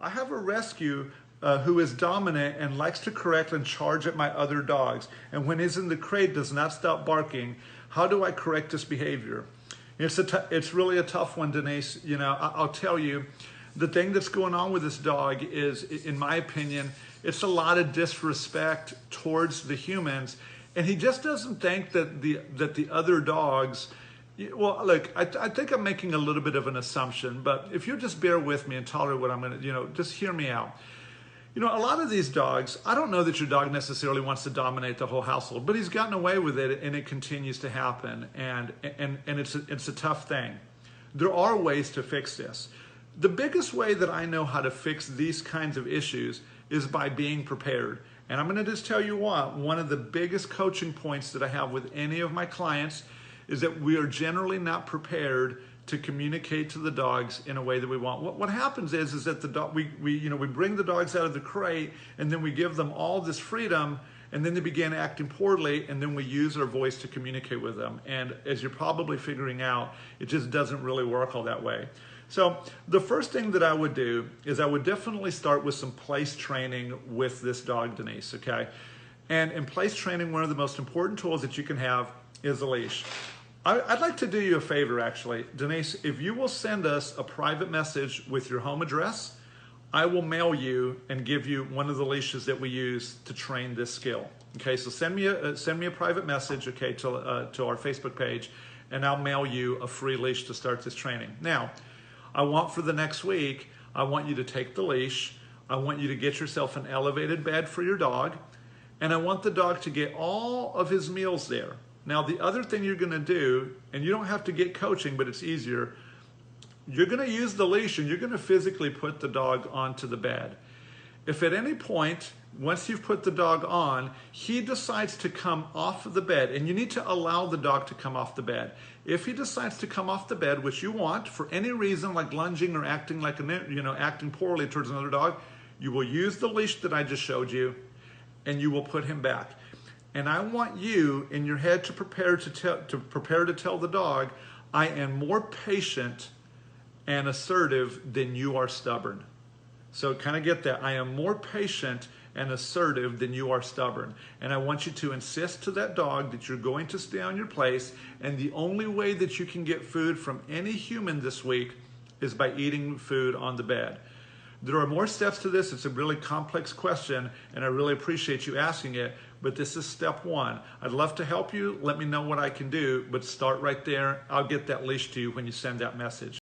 I have a rescue who is dominant and likes to correct and charge at my other dogs. And when he's in the crate, does not stop barking. How do I correct this behavior? It's really a tough one, Denise. You know, I'll tell you, the thing that's going on with this dog is, in my opinion, it's a lot of disrespect towards the humans. And he just doesn't think that the other dogs, well, look, I think I'm making a little bit of an assumption, but if you just bear with me and tolerate what I'm going to, just hear me out. A lot of these dogs, I don't know that your dog necessarily wants to dominate the whole household, but he's gotten away with it and it continues to happen. And it's a tough thing. There are ways to fix this. The biggest way that I know how to fix these kinds of issues is by being prepared. And I'm going to just tell you one of the biggest coaching points that I have with any of my clients is that we are generally not prepared to communicate to the dogs in a way that we want. What happens is that the dog, we bring the dogs out of the crate and then we give them all this freedom and then they begin acting poorly and then we use our voice to communicate with them. And as you're probably figuring out, it just doesn't really work all that way. So the first thing that I would do is I would definitely start with some place training with this dog, Denise, okay? And in place training, one of the most important tools that you can have is a leash. I'd like to do you a favor, actually. Denise, if you will send us a private message with your home address, I will mail you and give you one of the leashes that we use to train this skill. Okay, so send me a private message, okay, to our Facebook page, and I'll mail you a free leash to start this training. Now, I want for the next week, I want you to take the leash, I want you to get yourself an elevated bed for your dog, and I want the dog to get all of his meals there. Now, the other thing you're going to do, and you don't have to get coaching, but it's easier, you're going to use the leash and you're going to physically put the dog onto the bed. If at any point, once you've put the dog on, he decides to come off of the bed, and you need to allow the dog to come off the bed. If he decides to come off the bed, which you want, for any reason, like lunging or acting like acting poorly towards another dog, you will use the leash that I just showed you, and you will put him back. And I want you in your head to prepare to tell the dog, I am more patient and assertive than you are stubborn. So kind of get that. I am more patient and assertive than you are stubborn. And I want you to insist to that dog that you're going to stay on your place, and the only way that you can get food from any human this week is by eating food on the bed. There are more steps to this. It's a really complex question, and I really appreciate you asking it, but this is step one. I'd love to help you. Let me know what I can do, but start right there. I'll get that leash to you when you send that message.